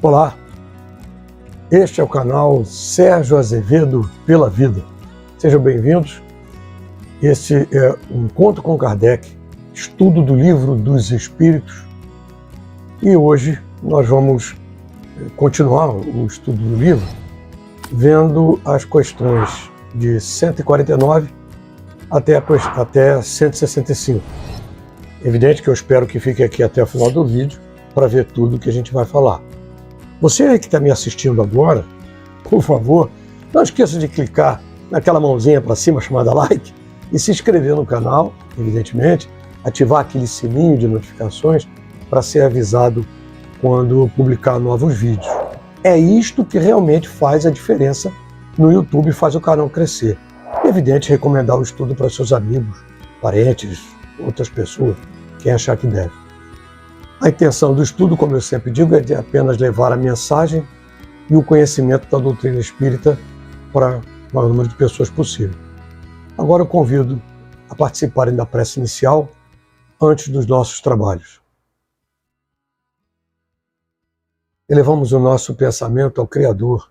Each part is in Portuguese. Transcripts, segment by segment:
Olá, este é o canal Sérgio Azevedo pela Vida. Sejam bem-vindos. Este é um Encontro com Kardec, estudo do Livro dos Espíritos. E hoje nós vamos continuar o estudo do livro vendo as questões de 149 até 165. Evidente que eu espero que fique aqui até o final do vídeo para ver tudo que a gente vai falar. Você aí que está me assistindo agora, por favor, não esqueça de clicar naquela mãozinha para cima chamada like e se inscrever no canal, evidentemente, ativar aquele sininho de notificações para ser avisado quando publicar novos vídeos. É isto que realmente faz a diferença no YouTube e faz o canal crescer. É evidente, recomendar o estudo para seus amigos, parentes, outras pessoas, quem achar que deve. A intenção do estudo, como eu sempre digo, é de apenas levar a mensagem e o conhecimento da doutrina espírita para o maior número de pessoas possível. Agora eu convido a participarem da prece inicial antes dos nossos trabalhos. Elevamos o nosso pensamento ao Criador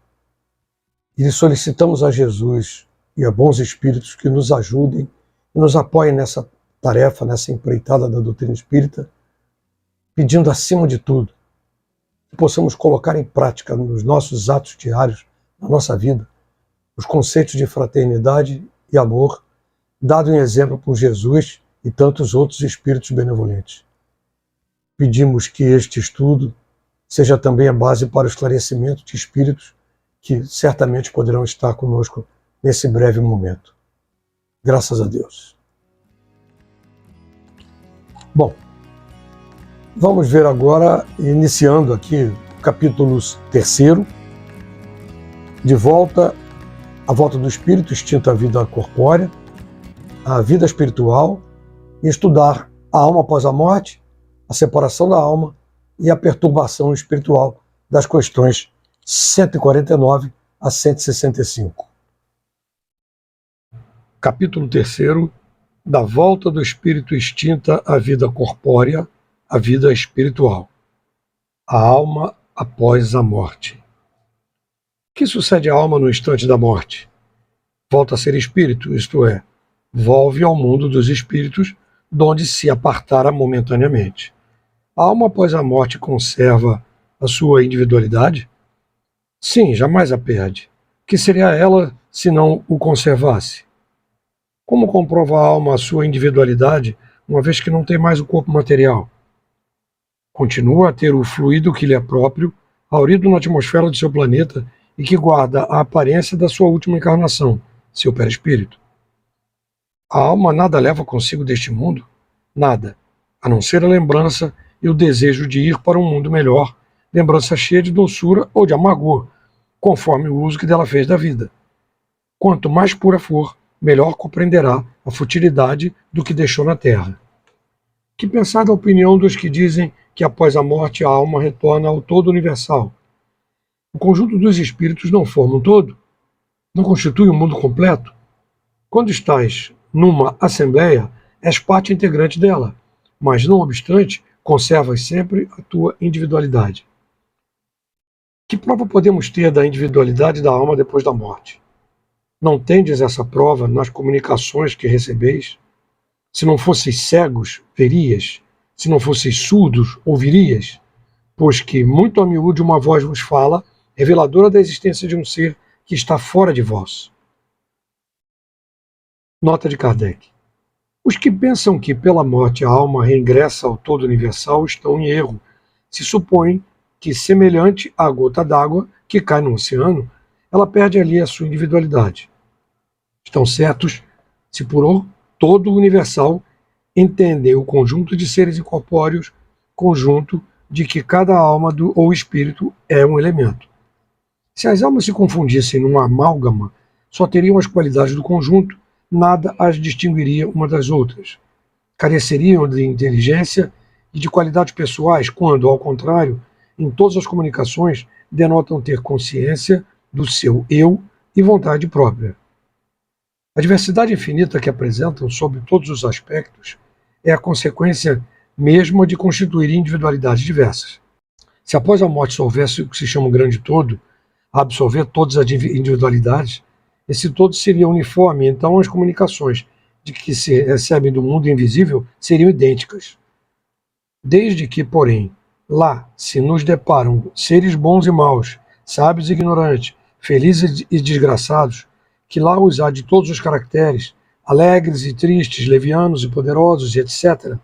e lhe solicitamos a Jesus e a bons espíritos que nos ajudem e nos apoiem nessa tarefa, nessa empreitada da doutrina espírita, pedindo acima de tudo que possamos colocar em prática nos nossos atos diários, na nossa vida, os conceitos de fraternidade e amor, dado em exemplo por Jesus e tantos outros espíritos benevolentes. Pedimos que este estudo seja também a base para o esclarecimento de espíritos que certamente poderão estar conosco nesse breve momento. Graças a Deus. Bom, vamos ver agora, iniciando aqui o capítulo 3, a volta do espírito, extinta a vida corpórea, a vida espiritual, e estudar a alma após a morte, a separação da alma e a perturbação espiritual das questões 149 a 165. Capítulo 3, da volta do espírito extinta à vida corpórea, a vida espiritual, a alma após a morte. O que sucede à alma no instante da morte? Volta a ser espírito, isto é, volve ao mundo dos espíritos, donde se apartara momentaneamente. A alma após a morte conserva a sua individualidade? Sim, jamais a perde. Que seria ela se não o conservasse? Como comprova a alma a sua individualidade, uma vez que não tem mais o corpo material? Continua a ter o fluido que lhe é próprio, haurido na atmosfera de seu planeta e que guarda a aparência da sua última encarnação, seu perispírito. A alma nada leva consigo deste mundo? Nada, a não ser a lembrança e o desejo de ir para um mundo melhor, lembrança cheia de doçura ou de amargor, conforme o uso que dela fez da vida. Quanto mais pura for, melhor compreenderá a futilidade do que deixou na terra. Que pensar da opinião dos que dizem que após a morte a alma retorna ao todo universal? O conjunto dos espíritos não forma um todo? Não constitui um mundo completo? Quando estás numa assembleia, és parte integrante dela, mas não obstante, conservas sempre a tua individualidade. Que prova podemos ter da individualidade da alma depois da morte? Não tendes essa prova nas comunicações que recebeis? Se não fosseis cegos, verias. Se não fosseis surdos, ouvirias. Pois que muito a miúde uma voz vos fala, reveladora da existência de um ser que está fora de vós. Nota de Kardec. Os que pensam que pela morte a alma reingressa ao todo universal estão em erro, se supõem que, semelhante à gota d'água que cai no oceano, ela perde ali a sua individualidade. Estão certos se por todo universal entendem o conjunto de seres incorpóreos, conjunto de que cada alma ou espírito é um elemento. Se as almas se confundissem numa amálgama, só teriam as qualidades do conjunto, nada as distinguiria uma das outras. Careceriam de inteligência e de qualidades pessoais quando, ao contrário, em todas as comunicações, denotam ter consciência do seu eu e vontade própria. A diversidade infinita que apresentam sob todos os aspectos é a consequência mesma de constituir individualidades diversas. Se após a morte houvesse o que se chama um grande todo, a absorver todas as individualidades, esse todo seria uniforme, então as comunicações de que se recebem do mundo invisível seriam idênticas. Desde que, porém, lá se nos deparam seres bons e maus, sábios e ignorantes, felizes e desgraçados, que lá os há de todos os caracteres, alegres e tristes, levianos e poderosos, e etc.,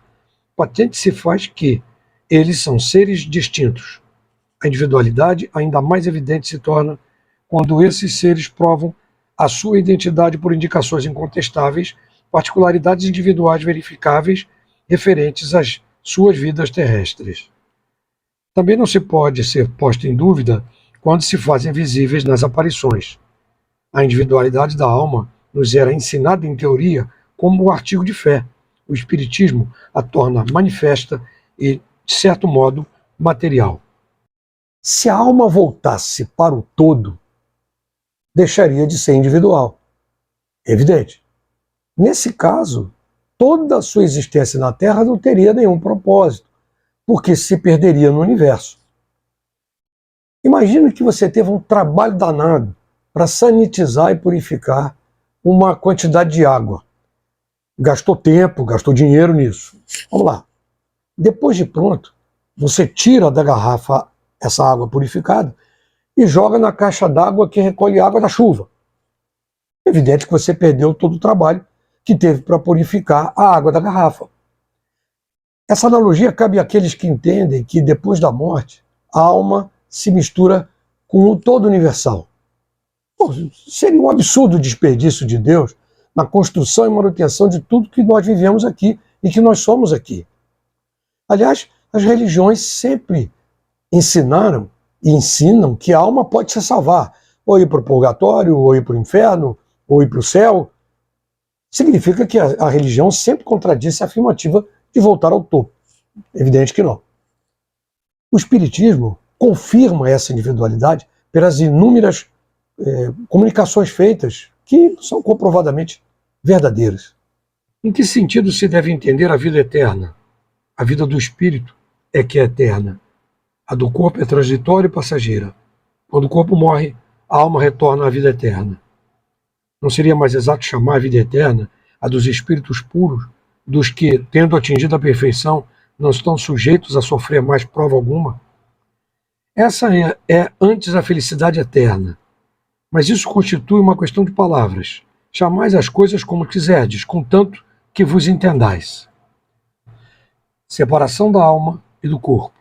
patente se faz que eles são seres distintos. A individualidade ainda mais evidente se torna quando esses seres provam a sua identidade por indicações incontestáveis, particularidades individuais verificáveis referentes às suas vidas terrestres. Também não se pode ser posto em dúvida quando se fazem visíveis nas aparições. A individualidade da alma nos era ensinada em teoria como artigo de fé. O Espiritismo a torna manifesta e, de certo modo, material. Se a alma voltasse para o todo, deixaria de ser individual. Evidente. Nesse caso, toda a sua existência na Terra não teria nenhum propósito, porque se perderia no universo. Imagine que você teve um trabalho danado para sanitizar e purificar uma quantidade de água. Gastou tempo, gastou dinheiro nisso. Vamos lá. Depois de pronto, você tira da garrafa essa água purificada e joga na caixa d'água que recolhe água da chuva. É evidente que você perdeu todo o trabalho que teve para purificar a água da garrafa. Essa analogia cabe àqueles que entendem que depois da morte, a alma se mistura com o todo universal. Pô, seria um absurdo desperdício de Deus na construção e manutenção de tudo que nós vivemos aqui e que nós somos aqui. Aliás, as religiões sempre ensinaram e ensinam que a alma pode se salvar, ou ir para o purgatório, ou ir para o inferno, ou ir para o céu. Significa que a religião sempre contradiz a afirmativa de voltar ao topo. Evidente que não. O Espiritismo confirma essa individualidade pelas inúmeras comunicações feitas que são comprovadamente verdadeiras. Em que sentido se deve entender a vida eterna? A vida do espírito é que é eterna. A do corpo é transitória e passageira. Quando o corpo morre, a alma retorna à vida eterna. Não seria mais exato chamar a vida eterna a dos espíritos puros, dos que, tendo atingido a perfeição, não estão sujeitos a sofrer mais prova alguma? Essa é antes a felicidade eterna. Mas isso constitui uma questão de palavras. Chamais as coisas como quiserdes, contanto que vos entendais. Separação da alma e do corpo.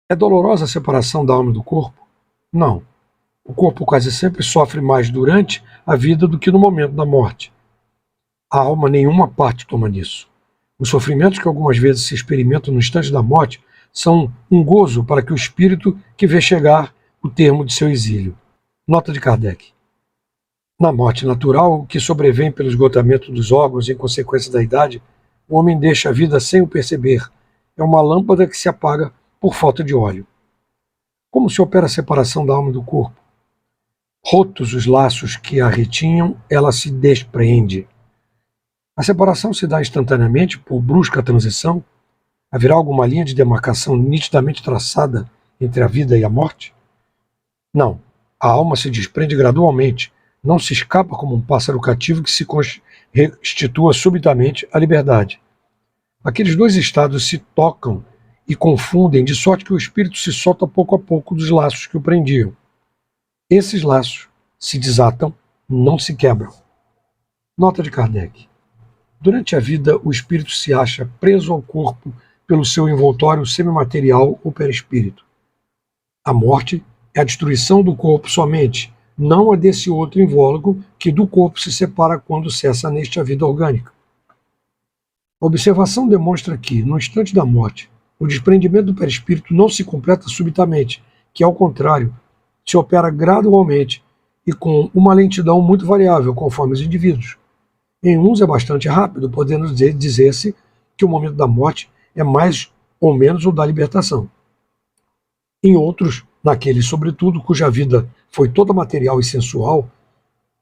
É dolorosa a separação da alma e do corpo? Não. O corpo quase sempre sofre mais durante a vida do que no momento da morte. A alma nenhuma parte toma nisso. Os sofrimentos que algumas vezes se experimentam no instante da morte são um gozo para que o espírito que vê chegar o termo de seu exílio. Nota de Kardec. Na morte natural, que sobrevém pelo esgotamento dos órgãos em consequência da idade, o homem deixa a vida sem o perceber. É uma lâmpada que se apaga por falta de óleo. Como se opera a separação da alma e do corpo? Rotos os laços que a retinham, ela se desprende. A separação se dá instantaneamente por brusca transição? Haverá alguma linha de demarcação nitidamente traçada entre a vida e a morte? Não. A alma se desprende gradualmente, não se escapa como um pássaro cativo que se restitua subitamente à liberdade. Aqueles dois estados se tocam e confundem, de sorte que o espírito se solta pouco a pouco dos laços que o prendiam. Esses laços se desatam, não se quebram. Nota de Kardec. Durante a vida, o espírito se acha preso ao corpo pelo seu envoltório semimaterial ou perispírito. A morte é a destruição do corpo somente, não a desse outro invólucro que do corpo se separa quando cessa neste a vida orgânica. A observação demonstra que, no instante da morte, o desprendimento do perispírito não se completa subitamente, que, ao contrário, se opera gradualmente e com uma lentidão muito variável conforme os indivíduos. Em uns é bastante rápido, podendo dizer-se que o momento da morte é mais ou menos o da libertação. Em outros, naqueles, sobretudo, cuja vida foi toda material e sensual,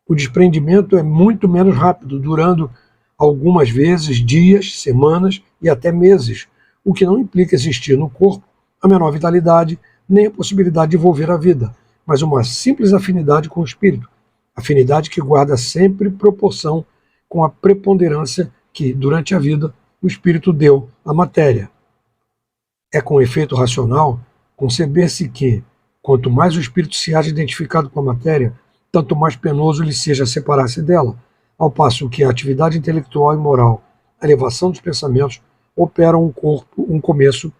o desprendimento é muito menos rápido, durando algumas vezes dias, semanas e até meses, o que não implica existir no corpo a menor vitalidade, nem a possibilidade de envolver a vida, mas uma simples afinidade com o espírito, afinidade que guarda sempre proporção com a preponderância que, durante a vida, o espírito deu à matéria. É com efeito racional conceber-se que, quanto mais o espírito se acha identificado com a matéria, tanto mais penoso lhe seja separar-se dela, ao passo que a atividade intelectual e moral, a elevação dos pensamentos, operam um começo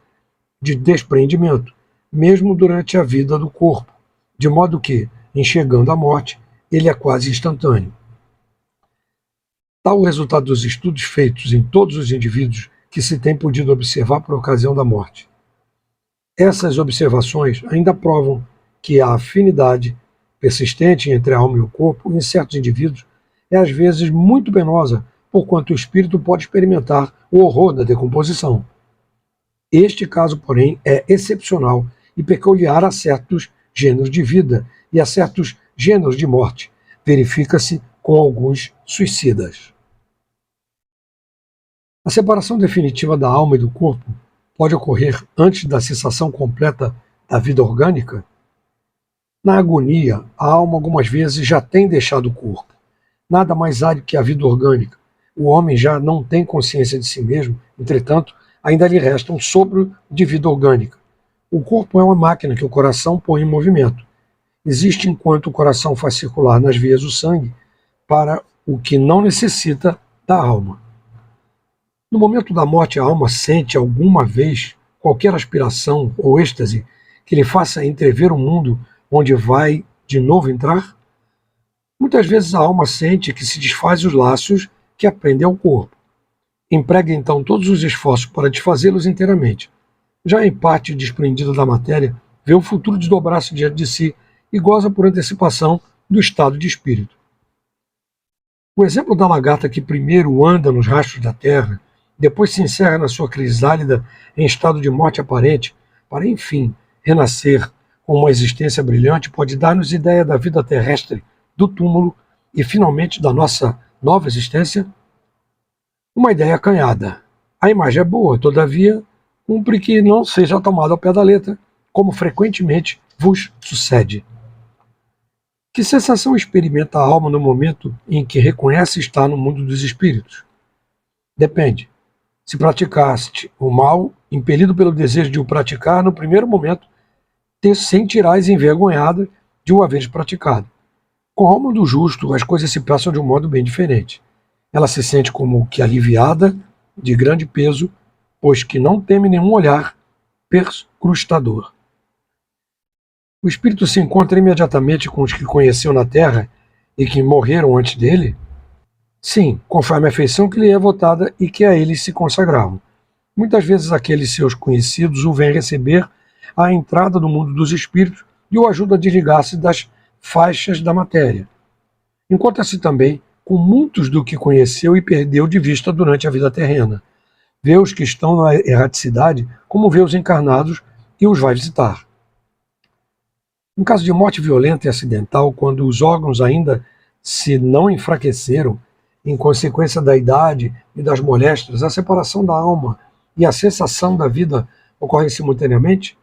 de desprendimento, mesmo durante a vida do corpo, de modo que, enxergando a morte, ele é quase instantâneo. Tal o resultado dos estudos feitos em todos os indivíduos que se tem podido observar por ocasião da morte. Essas observações ainda provam que a afinidade persistente entre a alma e o corpo, em certos indivíduos, é às vezes muito penosa, porquanto o espírito pode experimentar o horror da decomposição. Este caso, porém, é excepcional e peculiar a certos gêneros de vida e a certos gêneros de morte. Verifica-se com alguns suicidas. A separação definitiva da alma e do corpo pode ocorrer antes da cessação completa da vida orgânica? Na agonia, a alma algumas vezes já tem deixado o corpo. Nada mais há do que a vida orgânica. O homem já não tem consciência de si mesmo, entretanto, ainda lhe resta um sopro de vida orgânica. O corpo é uma máquina que o coração põe em movimento. Existe enquanto o coração faz circular nas veias o sangue para o que não necessita da alma. No momento da morte, a alma sente alguma vez qualquer aspiração ou êxtase que lhe faça entrever o mundo onde vai de novo entrar? Muitas vezes a alma sente que se desfaz os laços que aprendem ao corpo. Emprega então todos os esforços para desfazê-los inteiramente. Já em parte desprendida da matéria, vê o futuro desdobrar-se diante de si e goza por antecipação do estado de espírito. O exemplo da lagarta que primeiro anda nos rastros da terra, depois se encerra na sua crisálida em estado de morte aparente, para enfim renascer com uma existência brilhante, pode dar-nos ideia da vida terrestre, do túmulo e finalmente da nossa nova existência? Uma ideia acanhada. A imagem é boa, todavia, cumpre que não seja tomada ao pé da letra, como frequentemente vos sucede. Que sensação experimenta a alma no momento em que reconhece estar no mundo dos espíritos? Depende. Se praticaste o mal, impelido pelo desejo de o praticar, no primeiro momento, te sentirás envergonhada de o haveres praticado. Com a alma do justo, as coisas se passam de um modo bem diferente. Ela se sente como que aliviada, de grande peso, pois que não teme nenhum olhar perscrutador. O espírito se encontra imediatamente com os que conheceu na terra e que morreram antes dele? Sim, conforme a afeição que lhe é votada e que a eles se consagravam. Muitas vezes aqueles seus conhecidos o vêm receber à entrada do mundo dos espíritos e o ajudam a desligar-se das faixas da matéria. Encontra-se também com muitos do que conheceu e perdeu de vista durante a vida terrena. Vê os que estão na erraticidade como vê os encarnados e os vai visitar. Em caso de morte violenta e acidental, quando os órgãos ainda se não enfraqueceram, em consequência da idade e das moléstias, a separação da alma e a cessação da vida ocorrem simultaneamente?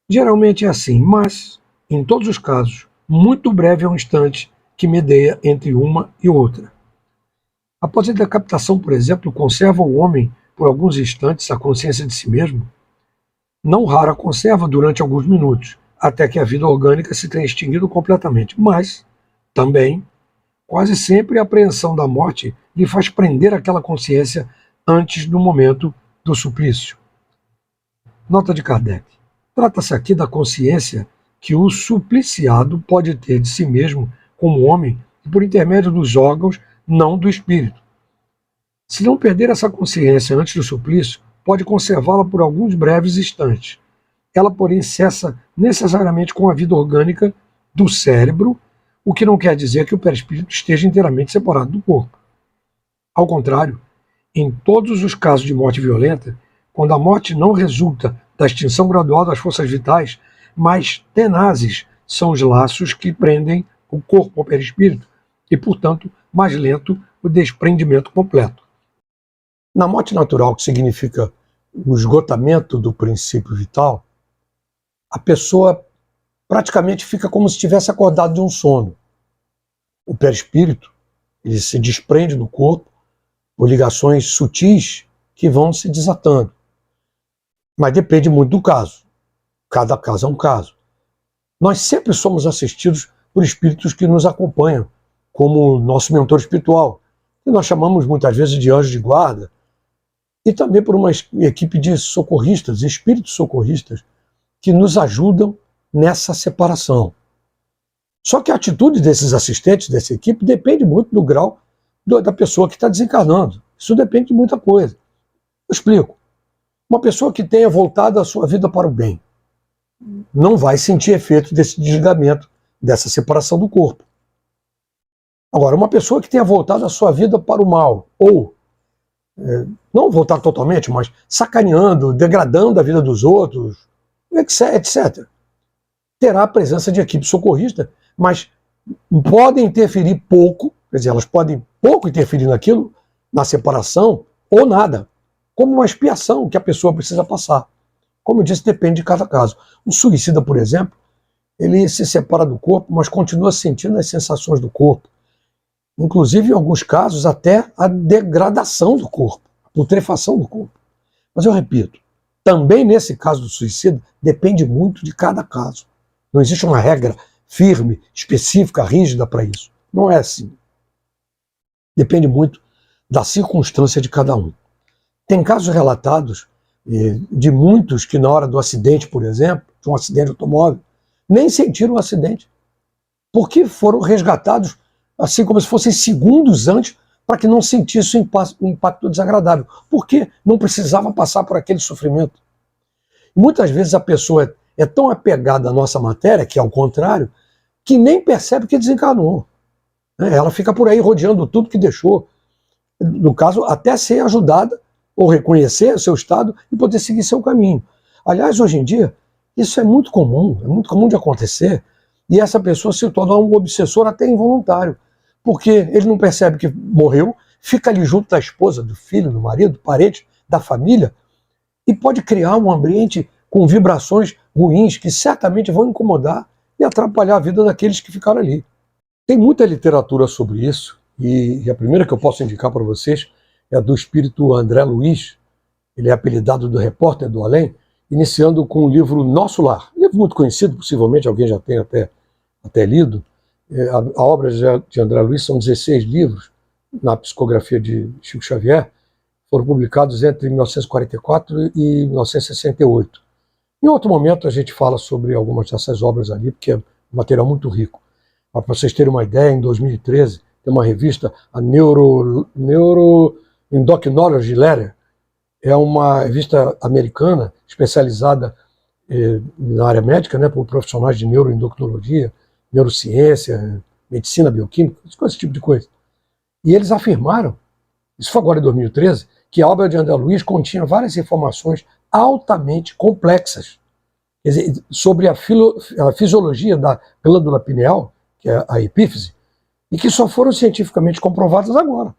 Geralmente é assim, mas, em todos os casos, muito breve é um instante que medeia entre uma e outra. Após a decapitação, por exemplo, conserva o homem, por alguns instantes, a consciência de si mesmo? Não rara conserva durante alguns minutos, até que a vida orgânica se tenha extinguido completamente. Mas, também, quase sempre a apreensão da morte lhe faz prender aquela consciência antes do momento do suplício. Nota de Kardec. Trata-se aqui da consciência que o supliciado pode ter de si mesmo como homem e por intermédio dos órgãos, não do espírito. Se não perder essa consciência antes do suplício, pode conservá-la por alguns breves instantes. Ela, porém, cessa necessariamente com a vida orgânica do cérebro, o que não quer dizer que o perispírito esteja inteiramente separado do corpo. Ao contrário, em todos os casos de morte violenta, quando a morte não resulta da extinção gradual das forças vitais, mais tenazes são os laços que prendem o corpo ao perispírito e, portanto, mais lento o desprendimento completo. Na morte natural, que significa o esgotamento do princípio vital, a pessoa praticamente fica como se tivesse acordado de um sono. O perispírito, ele se desprende do corpo por ligações sutis que vão se desatando. Mas depende muito do caso. Cada caso é um caso. Nós sempre somos assistidos por espíritos que nos acompanham, como nosso mentor espiritual, que nós chamamos muitas vezes de anjo de guarda, e também por uma equipe de socorristas, espíritos socorristas, que nos ajudam nessa separação. Só que a atitude desses assistentes, dessa equipe, depende muito do grau da pessoa que está desencarnando. Isso depende de muita coisa. Eu explico. Uma pessoa que tenha voltado a sua vida para o bem não vai sentir efeito desse desligamento, dessa separação do corpo. Agora, uma pessoa que tenha voltado a sua vida para o mal, ou não voltar totalmente, mas sacaneando, degradando a vida dos outros, etc., terá a presença de equipe socorrista, mas podem interferir pouco, quer dizer, elas podem pouco interferir naquilo, na separação, ou nada, como uma expiação que a pessoa precisa passar. Como eu disse, depende de cada caso. Um suicida, por exemplo, ele se separa do corpo, mas continua sentindo as sensações do corpo. Inclusive, em alguns casos, até a degradação do corpo, a putrefação do corpo. Mas eu repito, também nesse caso do suicídio, depende muito de cada caso. Não existe uma regra firme, específica, rígida para isso. Não é assim. Depende muito da circunstância de cada um. Tem casos relatados de muitos que na hora do acidente, por exemplo, de um acidente de automóvel, nem sentiram o acidente, porque foram resgatados assim como se fossem segundos antes, para que não sentisse o impacto desagradável, porque não precisava passar por aquele sofrimento. Muitas vezes a pessoa é tão apegada à nossa matéria, que é ao contrário, que nem percebe que desencarnou. Ela fica por aí rodeando tudo que deixou. No caso, até ser ajudada ou reconhecer o seu estado e poder seguir seu caminho. Aliás, hoje em dia, isso é muito comum de acontecer, e essa pessoa se torna um obsessor até involuntário, porque ele não percebe que morreu, fica ali junto da esposa, do filho, do marido, do parente, da família, e pode criar um ambiente com vibrações ruins que certamente vão incomodar e atrapalhar a vida daqueles que ficaram ali. Tem muita literatura sobre isso, e a primeira que eu posso indicar para vocês é a do espírito André Luiz. Ele é apelidado do Repórter do Além, iniciando com o livro Nosso Lar. Um livro muito conhecido, possivelmente alguém já tenha até lido. A obra de André Luiz são 16 livros, na psicografia de Chico Xavier, foram publicados entre 1944 e 1968. Em outro momento a gente fala sobre algumas dessas obras ali, porque é um material muito rico. Para vocês terem uma ideia, em 2013 tem uma revista, a Neuroendocrinology Letter, é uma revista americana especializada na área médica, né, por profissionais de neuroendocrinologia, neurociência, medicina bioquímica, esse tipo de coisa. E eles afirmaram, isso foi agora em 2013, que a obra de André Luiz continha várias informações altamente complexas, quer dizer, sobre a fisiologia da glândula pineal, que é a epífise, e que só foram cientificamente comprovadas agora,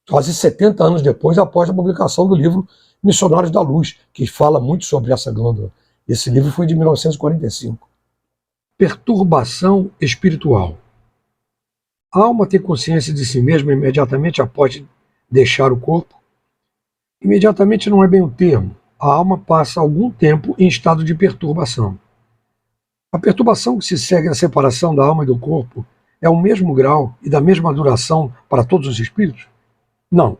quase 70 anos depois, após a publicação do livro Missionários da Luz, que fala muito sobre essa glândula. Esse livro foi de 1945. Perturbação espiritual. A alma tem consciência de si mesma imediatamente após deixar o corpo? Imediatamente não é bem o termo. A alma passa algum tempo em estado de perturbação. A perturbação que se segue à separação da alma e do corpo é o mesmo grau e da mesma duração para todos os espíritos? Não.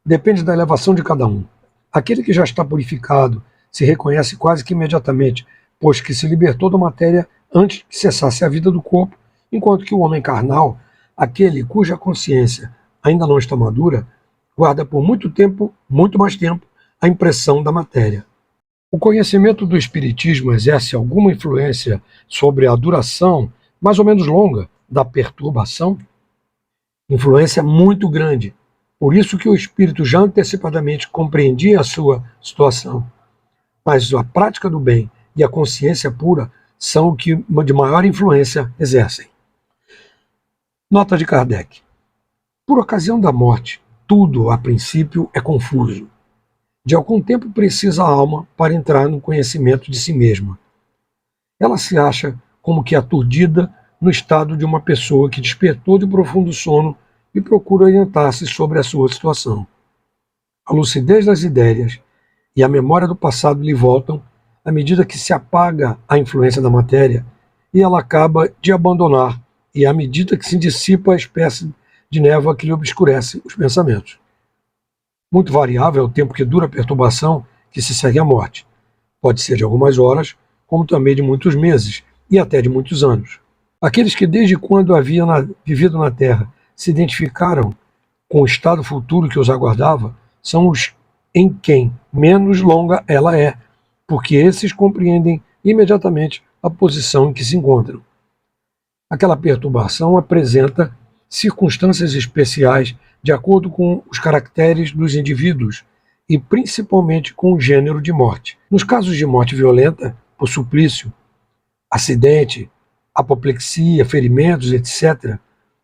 Depende da elevação de cada um. Aquele que já está purificado se reconhece quase que imediatamente, pois que se libertou da matéria antes que cessasse a vida do corpo, enquanto que o homem carnal, aquele cuja consciência ainda não está madura, guarda por muito tempo, muito mais tempo, a impressão da matéria. O conhecimento do Espiritismo exerce alguma influência sobre a duração, mais ou menos longa, da perturbação? Influência muito grande. Por isso que o espírito já antecipadamente compreendia a sua situação. Mas a prática do bem e a consciência pura são o que de maior influência exercem. Nota de Kardec. Por ocasião da morte, tudo, a princípio, é confuso. De algum tempo precisa a alma para entrar no conhecimento de si mesma. Ela se acha como que aturdida no estado de uma pessoa que despertou de profundo sono e procura orientar-se sobre a sua situação. A lucidez das ideias e a memória do passado lhe voltam à medida que se apaga a influência da matéria e ela acaba de abandonar, e à medida que se dissipa a espécie de névoa que lhe obscurece os pensamentos. Muito variável é o tempo que dura a perturbação que se segue à morte. Pode ser de algumas horas, como também de muitos meses e até de muitos anos. Aqueles que desde quando haviam vivido na Terra se identificaram com o estado futuro que os aguardava são os em quem menos longa ela é, porque esses compreendem imediatamente a posição em que se encontram. Aquela perturbação apresenta circunstâncias especiais de acordo com os caracteres dos indivíduos e principalmente com o gênero de morte. Nos casos de morte violenta, por suplício, acidente, apoplexia, ferimentos, etc.,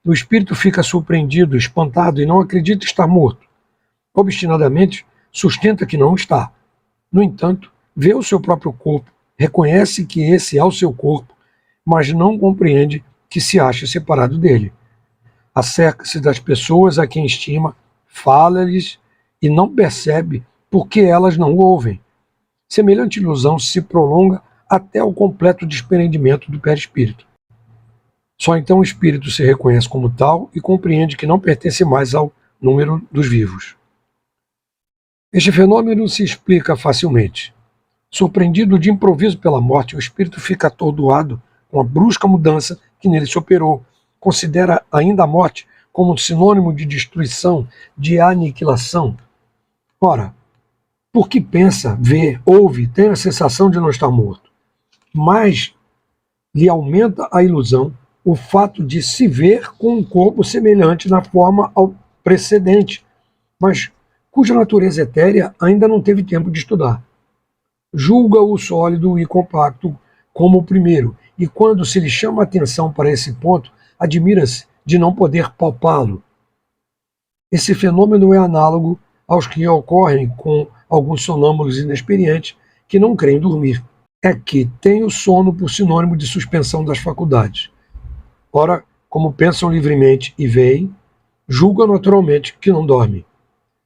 o espírito fica surpreendido, espantado e não acredita estar morto. Obstinadamente, sustenta que não está. No entanto, vê o seu próprio corpo, reconhece que esse é o seu corpo, mas não compreende que se acha separado dele. Acerca-se das pessoas a quem estima, fala-lhes e não percebe porque elas não o ouvem. Semelhante ilusão se prolonga até o completo desprendimento do perispírito. Só então o espírito se reconhece como tal e compreende que não pertence mais ao número dos vivos. Este fenômeno se explica facilmente. Surpreendido de improviso pela morte, o espírito fica atordoado com a brusca mudança que nele se operou. Considera ainda a morte como um sinônimo de destruição, de aniquilação. Ora, porque pensa, vê, ouve, tem a sensação de não estar morto. Mas lhe aumenta a ilusão o fato de se ver com um corpo semelhante na forma ao precedente, mas cuja natureza etérea ainda não teve tempo de estudar. Julga o sólido e compacto como o primeiro, e quando se lhe chama a atenção para esse ponto, admira-se de não poder palpá-lo. Esse fenômeno é análogo aos que ocorrem com alguns sonâmbulos inexperientes que não creem dormir. É que tem o sono por sinônimo de suspensão das faculdades. Ora, como pensam livremente e veem, julgam naturalmente que não dormem.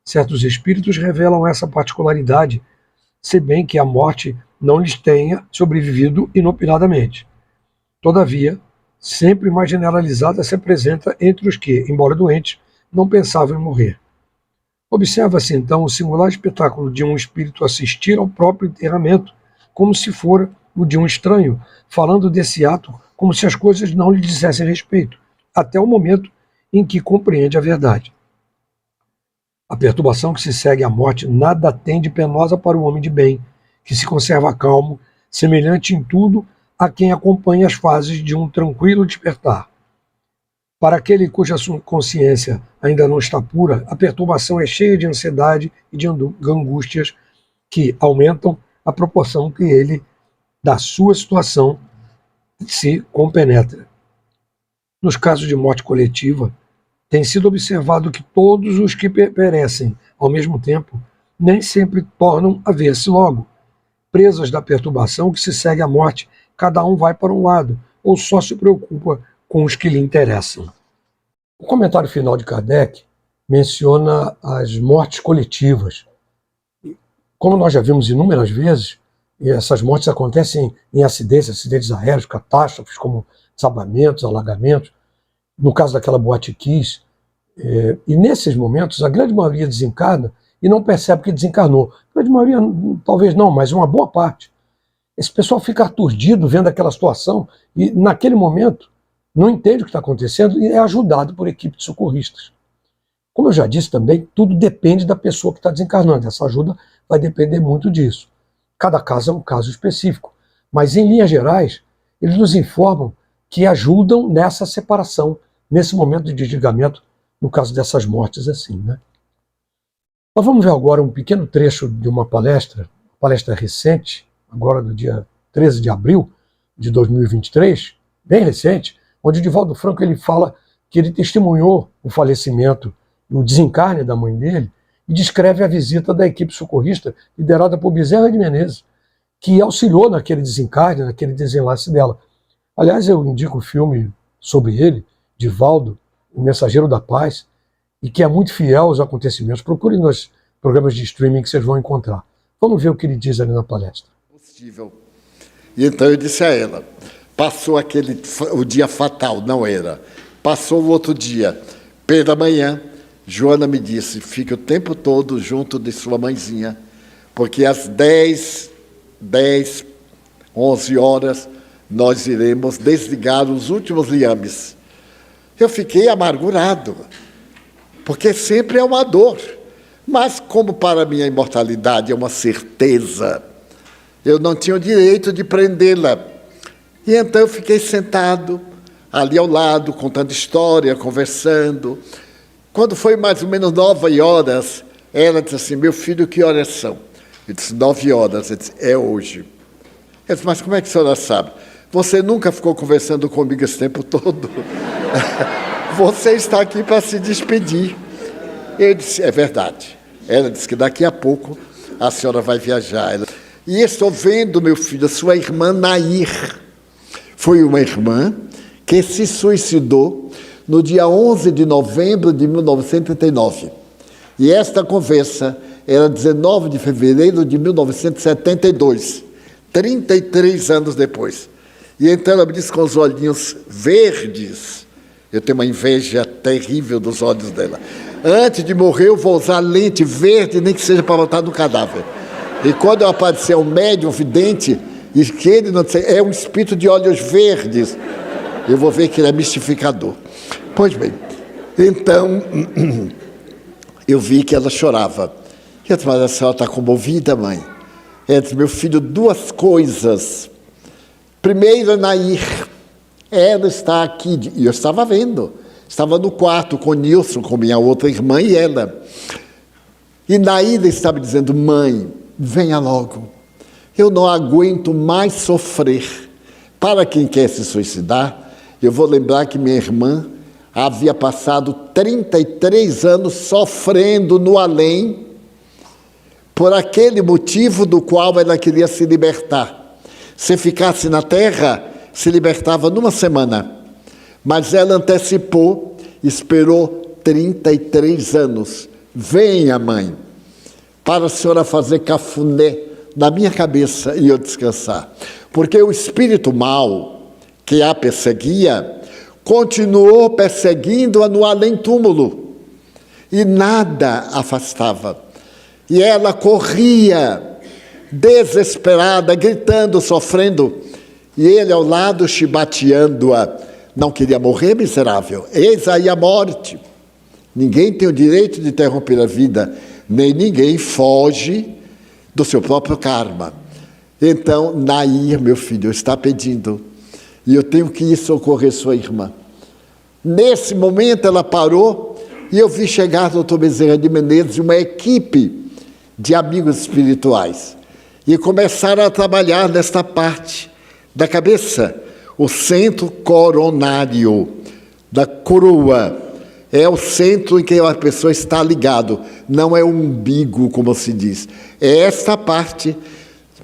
Certos espíritos revelam essa particularidade, se bem que a morte não lhes tenha sobrevivido inopinadamente. Todavia, sempre mais generalizada se apresenta entre os que, embora doentes, não pensavam em morrer. Observa-se então o singular espetáculo de um espírito assistir ao próprio enterramento, como se fora o de um estranho, falando desse ato como se as coisas não lhe dissessem respeito, até o momento em que compreende a verdade. A perturbação que se segue à morte nada tem de penosa para o homem de bem, que se conserva calmo, semelhante em tudo a quem acompanha as fases de um tranquilo despertar. Para aquele cuja consciência ainda não está pura, a perturbação é cheia de ansiedade e de angústias que aumentam à proporção que ele, da sua situação, se compenetra. Nos casos de morte coletiva, tem sido observado que todos os que perecem ao mesmo tempo nem sempre tornam a ver-se logo. Presas da perturbação que se segue à morte, cada um vai para um lado, ou só se preocupa com os que lhe interessam. O comentário final de Kardec menciona as mortes coletivas. Como nós já vimos inúmeras vezes, essas mortes acontecem em acidentes aéreos, catástrofes como desabamentos, alagamentos, no caso daquela Boate Kiss, e nesses momentos a grande maioria desencarna e não percebe que desencarnou. A grande maioria, talvez não, mas uma boa parte. Esse pessoal fica aturdido vendo aquela situação e naquele momento não entende o que está acontecendo e é ajudado por equipe de socorristas. Como eu já disse também, tudo depende da pessoa que está desencarnando. Essa ajuda vai depender muito disso. Cada caso é um caso específico, mas em linhas gerais, eles nos informam que ajudam nessa separação, nesse momento de desligamento, no caso dessas mortes assim, né? Nós vamos ver agora um pequeno trecho de uma palestra recente, agora do dia 13 de abril de 2023, bem recente, onde o Divaldo Franco ele fala que ele testemunhou o falecimento, o desencarne da mãe dele, e descreve a visita da equipe socorrista liderada por Bezerra de Menezes, que auxiliou naquele desencarne, naquele desenlace dela. Aliás, eu indico o filme sobre ele, Divaldo, O Mensageiro da Paz, e que é muito fiel aos acontecimentos. Procure nos programas de streaming que vocês vão encontrar. Vamos ver o que ele diz ali na palestra. E então eu disse a ela, passou o dia fatal, não era. Passou o outro dia, pela manhã, Joana me disse, fique o tempo todo junto de sua mãezinha, porque às 10, 11 horas, nós iremos desligar os últimos liames. Eu fiquei amargurado, porque sempre é uma dor. Mas como para mim a imortalidade é uma certeza, eu não tinha o direito de prendê-la. E então eu fiquei sentado ali ao lado, contando história, conversando. Quando foi mais ou menos 9 horas, ela disse assim, meu filho, que horas são? Eu disse, 9 horas. Eu disse, é hoje. Eu disse, mas como é que a senhora sabe? Você nunca ficou conversando comigo esse tempo todo? Você está aqui para se despedir. Eu disse, é verdade. Ela disse que daqui a pouco a senhora vai viajar. E estou vendo, meu filho, a sua irmã Nair. Foi uma irmã que se suicidou no dia 11 de novembro de 1939. E esta conversa era 19 de fevereiro de 1972, 33 anos depois. E então ela me disse com os olhinhos verdes, eu tenho uma inveja terrível dos olhos dela, antes de morrer eu vou usar lente verde, nem que seja para botar no cadáver. E quando aparecer um médium vidente, e que ele não sei, é um espírito de olhos verdes, eu vou ver que ele é mistificador. Pois bem, então eu vi que ela chorava. Eu disse, mas a senhora está comovida, mãe? Ela disse, meu filho, 2 coisas. Primeiro, Nair, ela está aqui, e eu estava vendo, estava no quarto com o Nilson, com minha outra irmã e ela. E Nair estava me dizendo, mãe, venha logo, eu não aguento mais sofrer. Para quem quer se suicidar, eu vou lembrar que minha irmã havia passado 33 anos sofrendo no além, por aquele motivo do qual ela queria se libertar. Se ficasse na terra, se libertava numa semana. Mas ela antecipou, esperou 33 anos. Venha, mãe, para a senhora fazer cafuné na minha cabeça e eu descansar. Porque o espírito mau, que a perseguia, continuou perseguindo-a no além-túmulo. E nada afastava. E ela corria, desesperada, gritando, sofrendo, e ele ao lado chibateando-a. Não queria morrer, miserável? Eis aí a morte. Ninguém tem o direito de interromper a vida, nem ninguém foge do seu próprio karma. Então, Nair, meu filho, está pedindo, e eu tenho que ir socorrer sua irmã. Nesse momento ela parou, e eu vi chegar o Dr. Bezerra de Menezes e uma equipe de amigos espirituais. E começaram a trabalhar nesta parte da cabeça, o centro coronário da coroa. É o centro em que a pessoa está ligado, não é o umbigo, como se diz. É esta parte,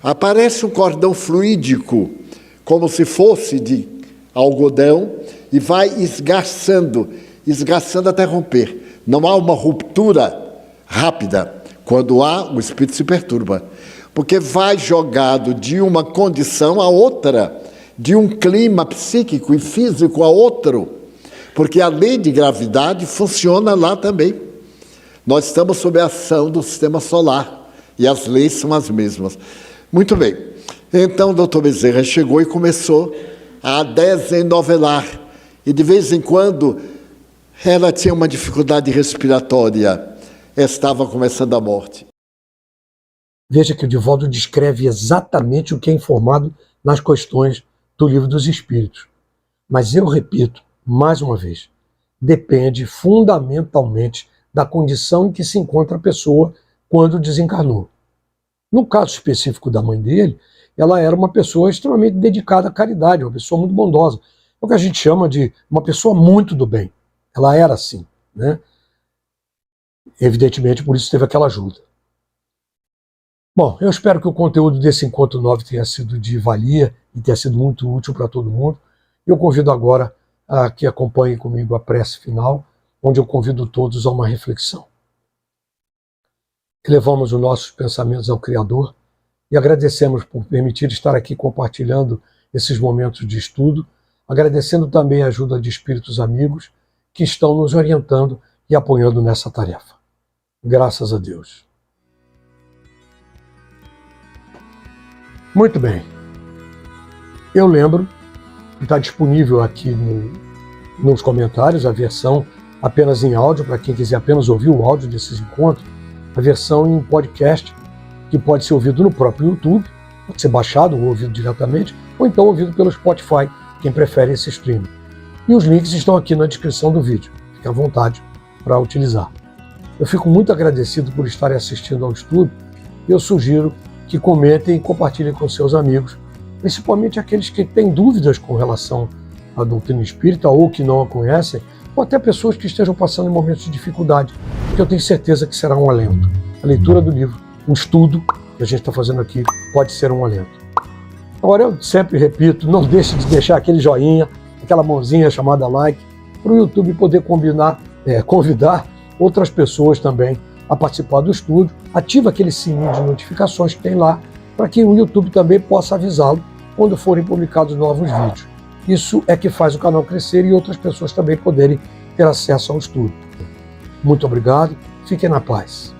aparece um cordão fluídico, como se fosse de algodão, e vai esgarçando até romper. Não há uma ruptura rápida. Quando há, o espírito se perturba, porque vai jogado de uma condição a outra, de um clima psíquico e físico a outro, porque a lei de gravidade funciona lá também. Nós estamos sob a ação do sistema solar, e as leis são as mesmas. Muito bem, então o doutor Bezerra chegou e começou a desenovelar, e de vez em quando ela tinha uma dificuldade respiratória, estava começando a morte. Veja que o Divaldo descreve exatamente o que é informado nas questões do Livro dos Espíritos. Mas eu repito, mais uma vez, depende fundamentalmente da condição em que se encontra a pessoa quando desencarnou. No caso específico da mãe dele, ela era uma pessoa extremamente dedicada à caridade, uma pessoa muito bondosa. É o que a gente chama de uma pessoa muito do bem. Ela era assim, né? Evidentemente, por isso teve aquela ajuda. Bom, eu espero que o conteúdo desse Encontro 9 tenha sido de valia e tenha sido muito útil para todo mundo. Eu convido agora a que acompanhem comigo a prece final, onde eu convido todos a uma reflexão. Elevamos os nossos pensamentos ao Criador e agradecemos por permitir estar aqui compartilhando esses momentos de estudo, agradecendo também a ajuda de espíritos amigos que estão nos orientando e apoiando nessa tarefa. Graças a Deus. Muito bem. Eu lembro que está disponível aqui nos comentários a versão apenas em áudio, para quem quiser apenas ouvir o áudio desses encontros, a versão em podcast, que pode ser ouvido no próprio YouTube, pode ser baixado ou ouvido diretamente, ou então ouvido pelo Spotify, quem prefere esse streaming. E os links estão aqui na descrição do vídeo, fique à vontade para utilizar. Eu fico muito agradecido por estarem assistindo ao estudo e eu sugiro que comentem e compartilhem com seus amigos, principalmente aqueles que têm dúvidas com relação à doutrina espírita ou que não a conhecem, ou até pessoas que estejam passando em momentos de dificuldade, que eu tenho certeza que será um alento. A leitura do livro, o estudo que a gente está fazendo aqui, pode ser um alento. Agora, eu sempre repito, não deixe de deixar aquele joinha, aquela mãozinha chamada like, para o YouTube poder convidar outras pessoas também a participar do estudo. Ativa aquele sininho de notificações que tem lá, para que o YouTube também possa avisá-lo quando forem publicados novos vídeos. Isso é que faz o canal crescer e outras pessoas também poderem ter acesso ao estudo. Muito obrigado, fiquem na paz.